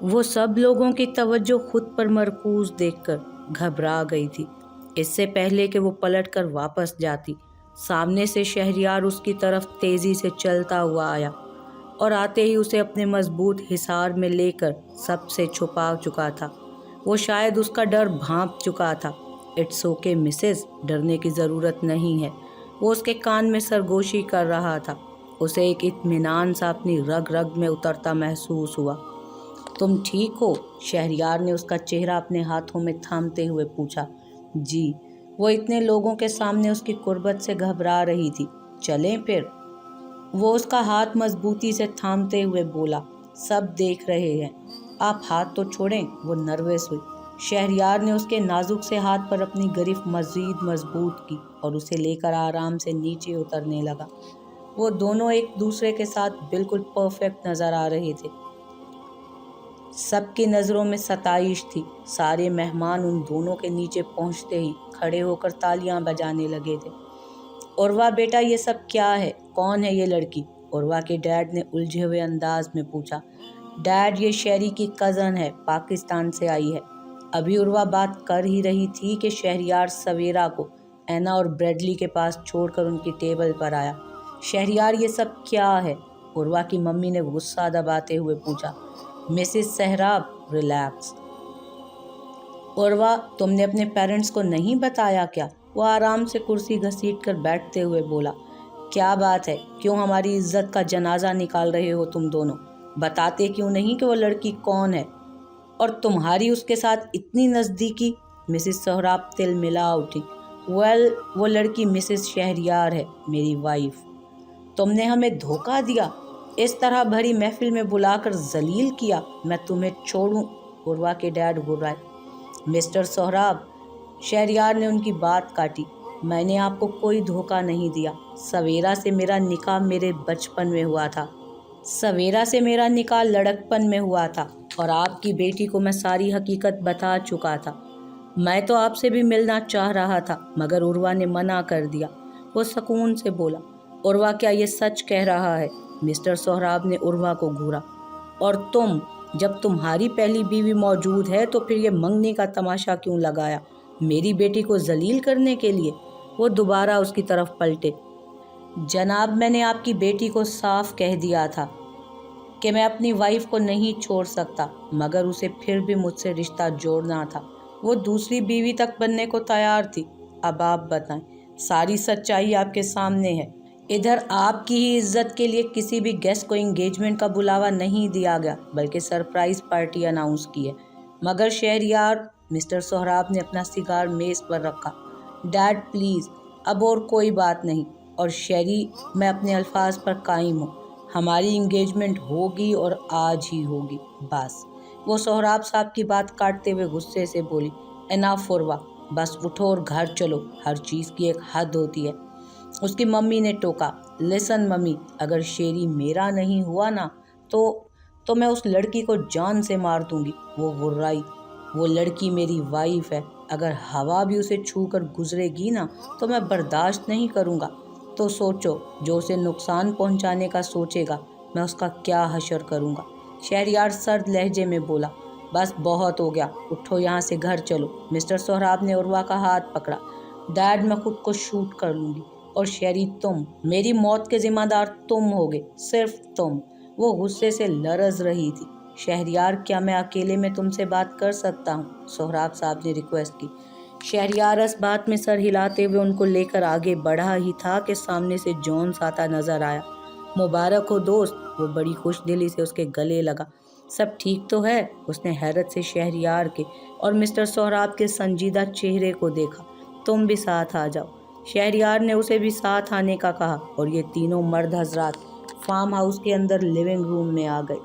وہ سب لوگوں کی توجہ خود پر مرکوز دیکھ کر گھبرا گئی تھی۔ اس سے پہلے کہ وہ پلٹ کر واپس جاتی، سامنے سے شہریار اس کی طرف تیزی سے چلتا ہوا آیا اور آتے ہی اسے اپنے مضبوط حصار میں لے کر سب سے چھپا چکا تھا۔ وہ شاید اس کا ڈر بھانپ چکا تھا۔ اٹس اوکے مسز، ڈرنے کی ضرورت نہیں ہے، وہ اس کے کان میں سرگوشی کر رہا تھا۔ اسے ایک اطمینان سا اپنی رگ رگ میں اترتا محسوس ہوا۔ تم ٹھیک ہو؟ شہریار نے اس کا چہرہ اپنے ہاتھوں میں تھامتے ہوئے پوچھا۔ جی، وہ اتنے لوگوں کے سامنے اس کی قربت سے گھبرا رہی تھی۔ چلیں پھر؟ وہ اس کا ہاتھ مضبوطی سے تھامتے ہوئے بولا۔ سب دیکھ رہے ہیں، آپ ہاتھ تو چھوڑیں۔ وہ نروس ہوئی۔ شہریار نے اس کے نازک سے ہاتھ پر اپنی گرفت مزید مضبوط کی اور اسے لے کر آرام سے نیچے اترنے لگا۔ وہ دونوں ایک دوسرے کے ساتھ بالکل پرفیکٹ نظر آ رہے تھے۔ سب کی نظروں میں ستائش تھی۔ سارے مہمان ان دونوں کے نیچے پہنچتے ہی کھڑے ہو کر تالیاں بجانے لگے تھے۔ عروہ بیٹا، یہ سب کیا ہے؟ کون ہے یہ لڑکی؟ عروہ کے ڈیڈ نے الجھے ہوئے انداز میں پوچھا۔ ڈیڈ، یہ شیری کی کزن ہے، پاکستان سے آئی ہے۔ ابھی عروہ بات کر ہی رہی تھی کہ شہریار سویرا کو اینا اور بریڈلی کے پاس چھوڑ کر ان کی ٹیبل پر آیا۔ شہریار، یہ سب کیا ہے؟ عروہ کی ممی نے غصہ دباتے ہوئے پوچھا۔ Mrs Sohrab, relax. عروہ، تم نے اپنے پیرنٹس کو نہیں بتایا کیا؟ وہ آرام سے کرسی گھسیٹ کر بیٹھتے ہوئے بولا۔ کیا بات ہے؟ کیوں ہماری عزت کا جنازہ نکال رہے ہو تم دونوں؟ بتاتے کیوں نہیں کہ وہ لڑکی کون ہے اور تمہاری اس کے ساتھ اتنی نزدیکی؟ مسز سہراب تل ملا اٹھی۔ وہ لڑکی مسز شہریار ہے، میری وائف۔ تم نے ہمیں دھوکہ دیا، اس طرح بھری محفل میں بلا کر ذلیل کیا۔ میں تمہیں چھوڑوں؟ عروہ کے ڈیڈ گھبرائے۔ مسٹر سہراب، شہریار نے ان کی بات کاٹی، میں نے آپ کو کوئی دھوکہ نہیں دیا۔ سویرا سے میرا نکاح میرے بچپن میں ہوا تھا۔ سویرا سے میرا نکاح لڑکپن میں ہوا تھا اور آپ کی بیٹی کو میں ساری حقیقت بتا چکا تھا۔ میں تو آپ سے بھی ملنا چاہ رہا تھا مگر عروہ نے منع کر دیا۔ وہ سکون سے بولا۔ عروہ، کیا یہ سچ کہہ رہا ہے؟ مسٹر سہراب نے عروہ کو گھورا۔ اور تم، جب تمہاری پہلی بیوی موجود ہے تو پھر یہ منگنی کا تماشا کیوں لگایا؟ میری بیٹی کو ذلیل کرنے کے لیے؟ وہ دوبارہ اس کی طرف پلٹے۔ جناب، میں نے آپ کی بیٹی کو صاف کہہ دیا تھا کہ میں اپنی وائف کو نہیں چھوڑ سکتا مگر اسے پھر بھی مجھ سے رشتہ جوڑنا تھا۔ وہ دوسری بیوی تک بننے کو تیار تھی۔ اب آپ بتائیں، ساری سچائی آپ کے سامنے ہے۔ ادھر آپ کی ہی عزت کے لیے کسی بھی گیسٹ کو انگیجمنٹ کا بلاوا نہیں دیا گیا بلکہ سرپرائز پارٹی اناؤنس کی ہے۔ مگر شہریار، مسٹر سہراب نے اپنا سگار میز پر رکھا۔ ڈیڈ پلیز، اب اور کوئی بات نہیں۔ اور شیری، میں اپنے الفاظ پر قائم ہوں۔ ہماری انگیجمنٹ ہوگی اور آج ہی ہوگی، بس۔ وہ سہراب صاحب کی بات کاٹتے ہوئے غصے سے بولی۔ انف عروہ، بس اٹھو اور گھر چلو، ہر چیز کی ایک حد ہوتی ہے۔ اس کی ممی نے ٹوکا۔ لسن ممی، اگر شیری میرا نہیں ہوا نا تو میں اس لڑکی کو جان سے مار دوں گی۔ وہ غرائی۔ وہ لڑکی میری وائف ہے، اگر ہوا بھی اسے چھو کر گزرے گی نا تو میں برداشت نہیں کروں گا۔ تو سوچو، جو اسے نقصان پہنچانے کا سوچے گا میں اس کا کیا حشر کروں گا۔ شہریار سرد لہجے میں بولا۔ بس بہت ہو گیا، اٹھو یہاں سے، گھر چلو۔ مسٹر سہراب نے عروہ کا ہاتھ پکڑا۔ ڈیڈ، میں خود کو شوٹ کر لوں گی اور شیری تم، میری موت کے ذمہ دار تم ہوگے، صرف تم۔ وہ غصے سے لرز رہی تھی۔ شہریار، کیا میں اکیلے میں تم سے بات کر سکتا ہوں؟ سہراب صاحب نے ریکویسٹ کی۔ شہریار اس بات میں سر ہلاتے ہوئے ان کو لے کر آگے بڑھا ہی تھا کہ سامنے سے جونس آتا نظر آیا۔ مبارک ہو دوست، وہ بڑی خوش دلی سے اس کے گلے لگا۔ سب ٹھیک تو ہے؟ اس نے حیرت سے شہریار کے اور مسٹر سہراب کے سنجیدہ چہرے کو دیکھا۔ تم بھی ساتھ آ جاؤ۔ شہریار نے اسے بھی ساتھ آنے کا کہا اور یہ تینوں مرد حضرات فارم ہاؤس کے اندر لیونگ روم میں آ گئے۔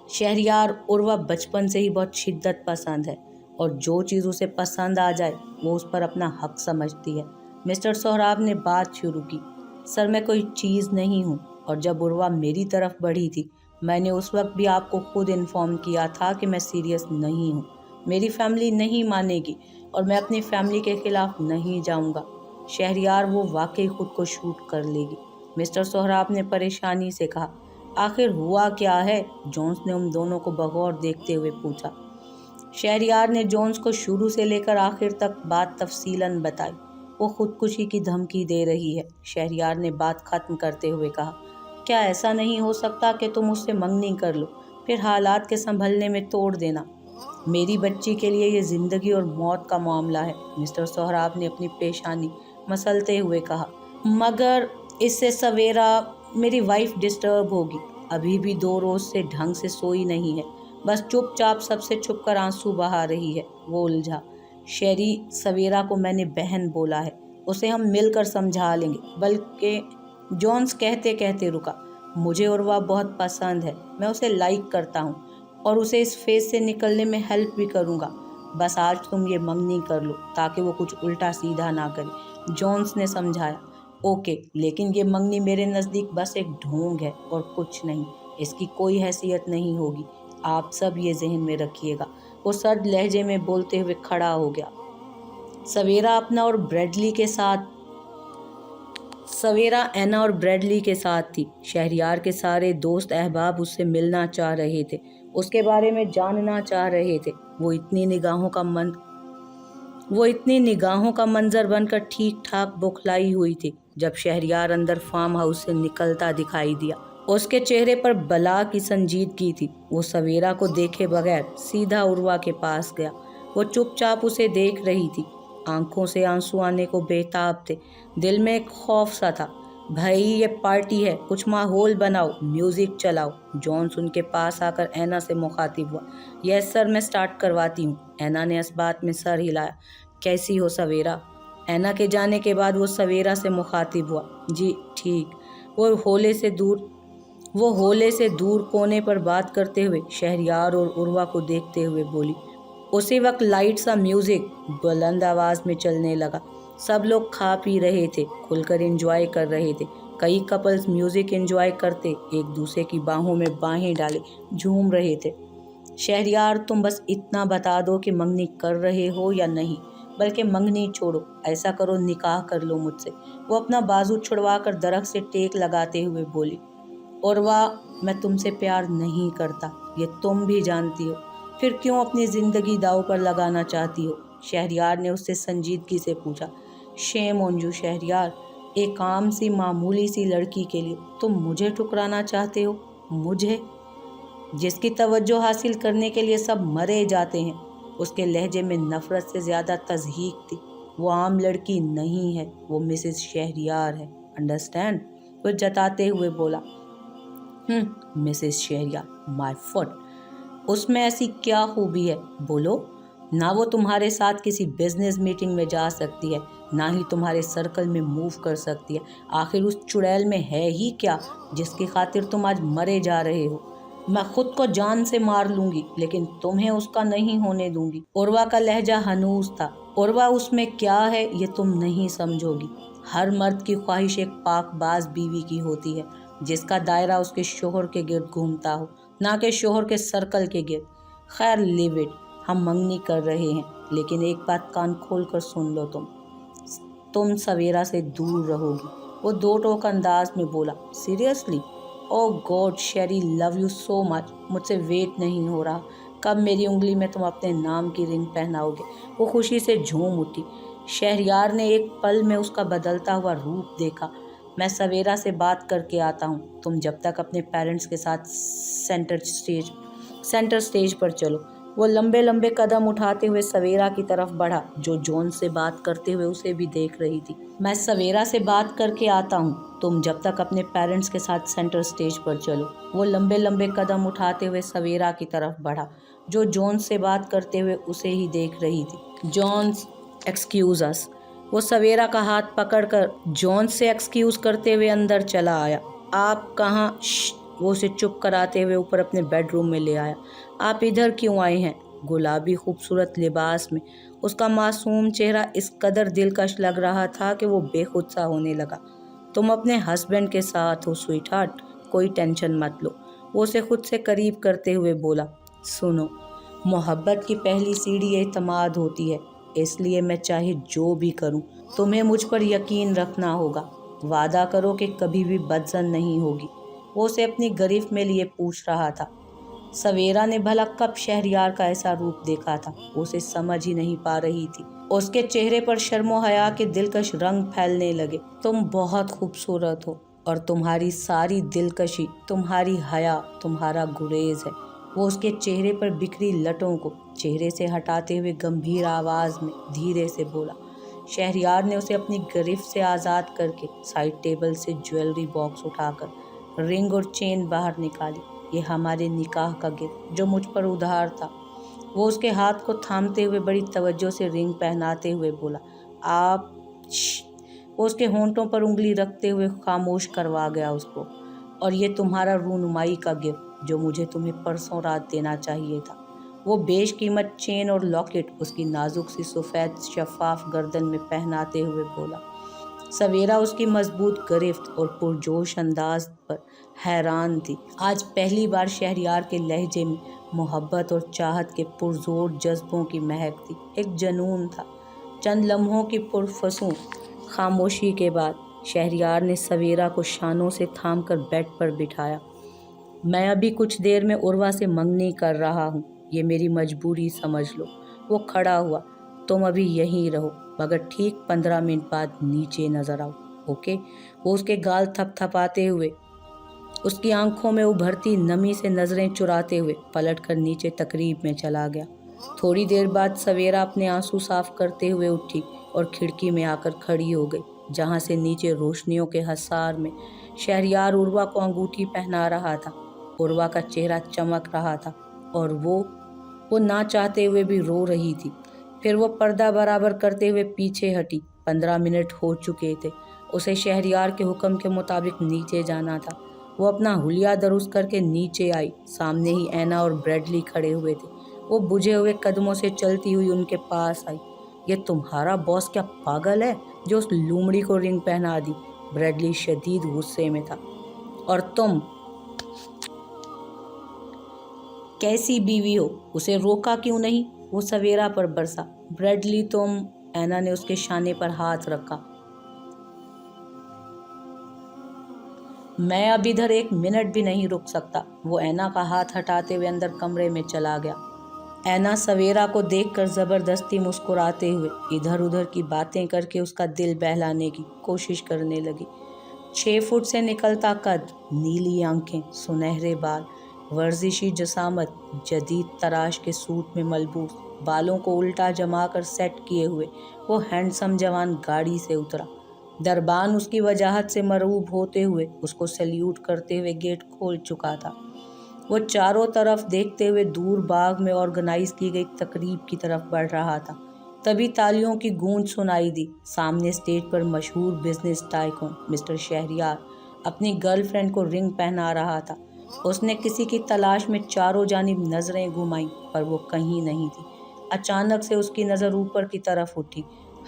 شہریار، عروہ بچپن سے ہی بہت شدت پسند ہے اور جو چیز اسے پسند آ جائے وہ اس پر اپنا حق سمجھتی ہے۔ مسٹر سہراب نے بات شروع کی۔ سر، میں کوئی چیز نہیں ہوں اور جب عروہ میری طرف بڑھی تھی میں نے اس وقت بھی آپ کو خود انفارم کیا تھا کہ میں سیریس نہیں ہوں۔ میری فیملی نہیں مانے گی اور میں اپنی فیملی کے خلاف نہیں جاؤں گا۔ شہریار، وہ واقعی خود کو شوٹ کر لے گی، مسٹر سہراب نے پریشانی سے کہا۔ आखिर हुआ क्या है? जॉन्स ने उन दोनों को बगौर देखते हुए पूछा। शहरयार ने जॉन्स को शुरू से लेकर आखिर तक बात तफसीलन बताई। वो खुदकुशी की धमकी दे रही है। शहरयार ने बात खत्म करते हुए कहा, क्या ऐसा नहीं हो सकता कि तुम उससे मंगनी कर लो, फिर हालात के संभलने में तोड़ देना? मेरी बच्ची के लिए ये ज़िंदगी और मौत का मामला है, मिस्टर सोहराब ने अपनी पेशानी मसलते हुए कहा। मगर इससे सवेरा मेरी वाइफ डिस्टर्ब होगी। अभी भी 2 रोज़ से ढंग से सोई नहीं है, बस चुपचाप सबसे छुप कर आंसू बहा रही है। वो उलझा। शेरी, सवेरा को मैंने बहन बोला है, उसे हम मिलकर समझा लेंगे। बल्कि जॉन्स कहते कहते रुका। मुझे उर्वा बहुत पसंद है, मैं उसे लाइक करता हूँ और उसे इस फेज से निकलने में हेल्प भी करूँगा। बस आज तुम ये मंगनी कर लो ताकि वो कुछ उल्टा सीधा ना करे, जॉन्स ने समझाया। ओके, लेकिन ये मंगनी मेरे नज़दीक बस एक ढोंग है और कुछ नहीं। इसकी कोई हैसियत नहीं होगी, आप सब ये जहन में रखिएगा। वो सर्द लहजे में बोलते हुए खड़ा हो गया। सवेरा एना और ब्रैडली के साथ थी। शहरयार के सारे दोस्त अहबाब उससे मिलना चाह रहे थे, उसके बारे में जानना चाह रहे थे। वो इतनी निगाहों का मंजर बनकर ठीक ठाक बौखलाई हुई थी जब शहरयार अंदर फार्म हाउस से निकलता दिखाई दिया। उसके चेहरे पर बला की संजीदगी थी। वो सवेरा को देखे बगैर सीधा उर्वा के पास गया। वो चुपचाप उसे देख रही थी, आंखों से आंसू आने को बेताब थे। दिल में एक खौफ सा था। भाई, ये पार्टी है, कुछ माहौल बनाओ, म्यूजिक चलाओ। जॉन्स उनके पास आकर ऐना से मुखातिब हुआ। यस सर, मैं स्टार्ट करवाती हूँ। ऐना ने इस बात में सर हिलाया। कैसी हो सवेरा? ऐना के जाने के बाद वो सवेरा से मुखातिब हुआ। जी ठीक। वो होले से दूर कोने पर बात करते हुए शहरयार और उर्वा को देखते हुए बोली। उसी वक्त लाइट सा म्यूजिक बुलंद आवाज में चलने लगा। सब लोग खा पी रहे थे, खुलकर एंजॉय कर रहे थे। कई कपल्स म्यूजिक एंजॉय करते एक दूसरे की बाहों में बाहें डाले झूम रहे थे। शहरयार, तुम बस इतना बता दो कि मंगनी कर रहे हो या नहीं, बल्कि मंगनी छोड़ो, ऐसा करो निकाह कर लो मुझसे। वो अपना बाजू छुड़वा कर दरख्त से टेक लगाते हुए बोली। उर्वा, मैं तुमसे प्यार नहीं करता, ये तुम भी जानती हो, फिर क्यों अपनी ज़िंदगी दांव पर लगाना चाहती हो? शहरयार ने उससे संजीदगी से पूछा। शेम ऑन यू शहरयार, एक आम सी मामूली सी लड़की के लिए तुम मुझे ठुकराना चाहते हो? मुझे, जिसकी तवज्जो हासिल करने के लिए सब मरे जाते हैं। उसके लहजे में नफरत से ज़्यादा तज़हीक थी। वो आम लड़की नहीं है, वो मिसेस शहरयार है, अंडरस्टैंड? वो जताते हुए बोला। मिसेस शहरयार, माय फुट, उसमें ऐसी क्या खूबी है, बोलो ना? वो तुम्हारे साथ किसी बिजनेस मीटिंग में जा सकती है, ना ही तुम्हारे सर्कल में मूव कर सकती है। आखिर उस चुड़ैल में है ही क्या जिसकी खातिर तुम आज मरे जा रहे हो? मैं खुद को जान से मार लूंगी, लेकिन तुम्हें उसका नहीं होने दूंगी। उर्वा का लहजा हनूस था। उर्वा, उसमें क्या है ये तुम नहीं समझोगी। हर मर्द की ख्वाहिश एक पाकबाज बीवी की होती है, जिसका दायरा उसके शोहर के गिर्द घूमता हो, ना कि शोहर के सर्कल के गिर्द। खैर, लिव इट। हम मंगनी कर रहे हैं, लेकिन एक बात कान खोल कर सुन लो, तुम सवेरा से दूर रहोगी। वो दो टोक अंदाज में बोला। Seriously? Oh God Sheri, love you so much. मुझसे वेट नहीं हो रहा, कब मेरी उंगली में तुम अपने नाम की रिंग पहनाओगे? वो खुशी से झूम उठी। शहरयार ने एक पल में उसका बदलता हुआ रूप देखा। मैं सवेरा से बात करके आता हूँ, तुम जब तक अपने पेरेंट्स के साथ सेंटर स्टेज पर चलो। वो लंबे लंबे कदम उठाते हुए सवेरा की तरफ बढ़ा, जो जॉन से बात करते हुए उसे भी देख रही थी। मैं सवेरा से बात करके आता हूँ, तुम जब तक अपने पेरेंट्स के साथ सेंटर स्टेज पर चलो। वो लंबे लंबे कदम उठाते हुए सवेरा की तरफ बढ़ा, जो जॉन से बात करते हुए उसे ही देख रही थी। Jones, excuse us. वो सवेरा का हाथ पकड़कर जॉन से एक्सक्यूज करते हुए अंदर चला आया। आप कहाँ? वो उसे चुप कराते हुए ऊपर अपने बेडरूम में ले आया। आप इधर क्यों आए हैं? गुलाबी खूबसूरत लिबास में उसका मासूम चेहरा इस कदर दिलकश लग रहा था कि वो बेखुद सा होने लगा। तुम अपने हस्बैंड के साथ हो स्वीट हार्ट, कोई टेंशन मत लो। वो उसे खुद से करीब करते हुए बोला। सुनो, मोहब्बत की पहली सीढ़ी एतमाद होती है, इसलिए मैं चाहे जो भी करूं, तुम्हें मुझ पर यकीन रखना होगा। वादा करो कि कभी भी बदजन नहीं होगी। वो उसे अपनी गिरफ्त में लिए पूछ रहा था। सवेरा ने भला कब शहरयार का ऐसा रूप देखा था, वो उसे समझ ही नहीं पा रही थी। उसके चेहरे पर शर्मो हया के दिलकश रंग फैलने लगे। तुम बहुत खूबसूरत हो और तुम्हारी सारी दिलकशी, तुम्हारी हया, तुम्हारा गुरेज है। वो उसके चेहरे पर बिखरी लटों को चेहरे से हटाते हुए गंभीर आवाज में धीरे से बोला। शहरयार ने उसे अपनी गिरफ्त से आज़ाद करके साइड टेबल से ज्वेलरी बॉक्स उठाकर रिंग और चेन बाहर निकाली। ये हमारे निकाह का गिफ्ट जो मुझ पर उधार था। वो उसके हाथ को थामते हुए बड़ी तवज्जो से रिंग पहनाते हुए बोला। आप वो उसके होंठों पर उंगली रखते हुए खामोश करवा गया उसको। और ये तुम्हारा रूनुमाई का गिफ्ट जो मुझे तुम्हें परसों रात देना चाहिए था। वो बेशकीमत चेन और लॉकेट उसकी नाजुक सी सफ़ेद शफाफ गर्दन में पहनाते हुए बोला। सवेरा उसकी मजबूत गिरफ्त और पुरजोश अंदाज पर हैरान थी। आज पहली बार शहरयार के लहजे में मोहब्बत और चाहत के पुरजोर जज्बों की महक थी। एक जुनून था। चंद लम्हों की पुरफसूं खामोशी के बाद शहरयार ने सवेरा को शानों से थामकर बेड पर बिठाया। मैं अभी कुछ देर में उर्वा से मंगनी कर रहा हूँ, ये मेरी मजबूरी समझ लो। वो खड़ा हुआ। तुम अभी यहीं रहो, मगर ठीक 15 मिनट बाद नीचे नजर आओ, ओके? वो उसके गाल थपथपाते हुए, उसकी आंखों में उभरती नमी से नजरें चुराते हुए पलटकर नीचे तकरीब में चला गया। थोड़ी देर बाद सवेरा अपने आंसू साफ करते हुए उठी और खिड़की में आकर खड़ी हो गई, जहाँ से नीचे रोशनियों के हसार में शहरयार उर्वा को अंगूठी पहना रहा था। उर्वा का चेहरा चमक रहा था और वो ना चाहते हुए भी रो रही थी। फिर वो पर्दा बराबर करते हुए पीछे हटी। 15 मिनट हो चुके थे। उसे शहरयार के हुक्म के मुताबिक नीचे जाना था। वो अपना हुलिया दुरुस्त करके नीचे आई। सामने ही ऐना और ब्रैडली खड़े हुए थे। वो बुझे हुए कदमों से चलती हुई उनके पास आई। ये तुम्हारा बॉस क्या पागल है जो उस लूमड़ी को रिंग पहना दी? ब्रैडली शदीद गुस्से में था। और तुम कैसी बीवी हो, उसे रोका क्यों नहीं? वो सवेरा पर बरसा। ब्रैडली तुम, ऐना ने उसके शाने पर हाथ रखा। मैं अब इधर 1 मिनट भी नहीं रुक सकता। वो ऐना का हाथ हटाते हुए अंदर कमरे में चला गया। ऐना सवेरा को देखकर जबरदस्ती मुस्कुराते हुए इधर उधर की बातें करके उसका दिल बहलाने की कोशिश करने लगी। 6 फुट से निकलता कद, नीली आंखें, सुनहरे बाल, वर्जिशी जसामत, जदीद तराश के सूट में मलबूस, बालों को उल्टा जमाकर सेट किए हुए वो हैंडसम जवान गाड़ी से उतरा। दरबान उसकी वजाहत से मरऊब होते हुए उसको सैल्यूट करते हुए गेट खोल चुका था। वो चारों तरफ देखते हुए दूर बाग में ऑर्गेनाइज की गई तकरीब की तरफ बढ़ रहा था। तभी तालियों की गूंज सुनाई दी। सामने स्टेज पर मशहूर बिजनेस टाइकून मिस्टर शहरयार अपनी गर्लफ्रेंड को रिंग पहना रहा था। उसने किसी की तलाश में चारों जानिब नजरें घुमाईं, पर वो कहीं नहीं थी। अचानक से उसकी नज़र ऊपर की तरफ उठी।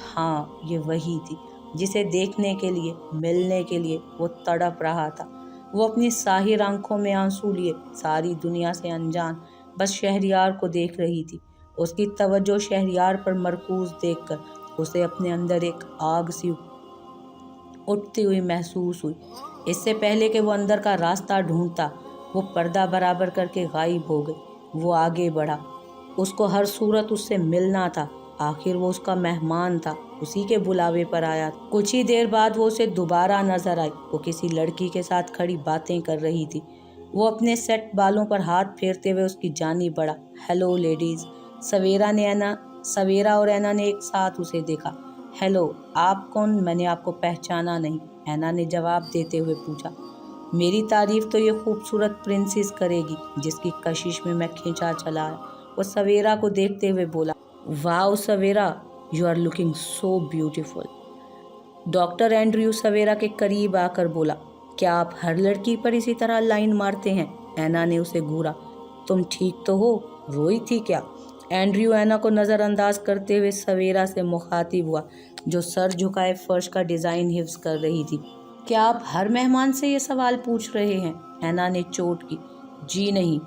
हाँ, ये वही थी जिसे देखने के लिए, मिलने के लिए वो तड़प रहा था। वो अपनी साहिर आंखों में आंसू लिए सारी दुनिया से अनजान बस शहरयार को देख रही थी। उसकी तवज्जो शहरयार पर मरकूज देखकर उसे अपने अंदर एक आग सी उठती हुई महसूस हुई। इससे पहले कि वो अंदर का रास्ता ढूंढता, वो पर्दा बराबर करके गायब हो गई। वो आगे बढ़ा। उसको हर सूरत उससे मिलना था। आखिर वो उसका मेहमान था, उसी के बुलावे पर आया। कुछ ही देर बाद वो उसे दोबारा नजर आई। वो किसी लड़की के साथ खड़ी बातें कर रही थी। वो अपने सेट बालों पर हाथ फेरते हुए उसकी जानी बढ़ा। Hello ladies. सवेरा और ऐना ने एक साथ उसे देखा। हेलो, आप कौन? मैंने आपको पहचाना नहीं, ऐना ने जवाब देते हुए पूछा। मेरी तारीफ तो ये खूबसूरत प्रिंसेस करेगी जिसकी कशिश में मैं खींचा चला है। वो सवेरा को देखते हुए बोला। Wow Savera, you are looking so beautiful. Doctor Andrew Savera के करीब आकर बोला। क्या आप हर लड़की पर इसी तरह लाइन मारते हैं? ऐना ने उसे घूरा। तुम ठीक तो हो? रोई थी क्या? एंड्रयू ऐना को नज़रअंदाज करते हुए सवेरा से मुखातिब हुआ, जो सर झुकाए फर्श का डिज़ाइन हिफ्ज कर रही थी। क्या आप हर मेहमान से ये सवाल पूछ रहे हैं? ऐना ने चोट की। जी नहीं,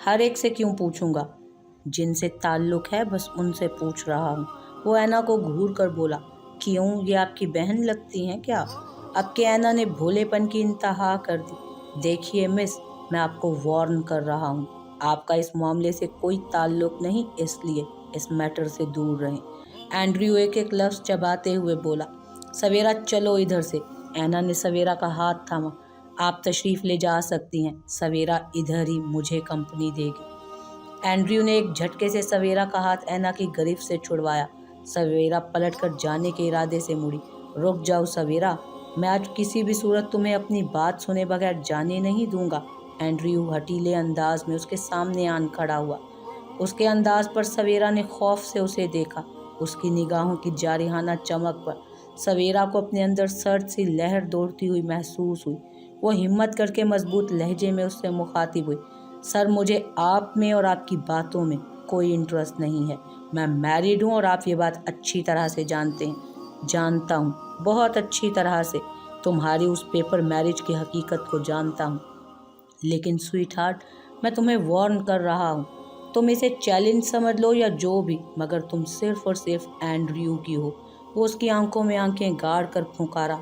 हर एक से क्यों पूछूंगा? जिनसे ताल्लुक है बस उनसे पूछ रहा हूँ। वो ऐना को घूर कर बोला। क्यों, ये आपकी बहन लगती हैं क्या? अब के ऐना ने भोलेपन की इंतहा कर दी। دیکھیے مس، میں آپ کو وارن کر رہا ہوں، آپ کا اس معاملے سے کوئی تعلق نہیں، اس لیے اس میٹر سے دور رہیں۔ اینڈریو ایک ایک لفظ چباتے ہوئے بولا۔ سویرا چلو ادھر سے۔ اینا نے سویرا کا ہاتھ تھاما۔ آپ تشریف لے جا سکتی ہیں، سویرا ادھر ہی مجھے کمپنی دے گی۔ اینڈریو نے ایک جھٹکے سے سویرا کا ہاتھ اینا کی گرفت سے چھڑوایا۔ سویرا پلٹ کر جانے کے ارادے سے مڑی۔ رک جاؤ سویرا، میں آج کسی بھی صورت تمہیں اپنی بات سنے بغیر جانے نہیں دوں گا۔ اینڈریو ہٹیلے انداز میں اس کے سامنے آن کھڑا ہوا۔ اس کے انداز پر سویرا نے خوف سے اسے دیکھا، اس کی نگاہوں کی جارحانہ چمک پر سویرا کو اپنے اندر سرد سی لہر دوڑتی ہوئی محسوس ہوئی۔ وہ ہمت کر کے مضبوط لہجے میں اس سے مخاطب ہوئی۔ سر، مجھے آپ میں اور آپ کی باتوں میں کوئی انٹرسٹ نہیں ہے۔ میں میریڈ ہوں اور آپ یہ بات اچھی طرح سے جانتے ہیں۔ جانتا ہوں، بہت اچھی طرح سے، تمہاری اس پیپر میرج کی حقیقت کو جانتا ہوں۔ لیکن سویٹ ہارٹ، میں تمہیں وارن کر رہا ہوں، تم اسے چیلنج سمجھ لو یا جو بھی، مگر تم صرف اور صرف اینڈریو کی ہو۔ وہ اس کی آنکھوں میں آنکھیں گاڑ کر پھنکارا۔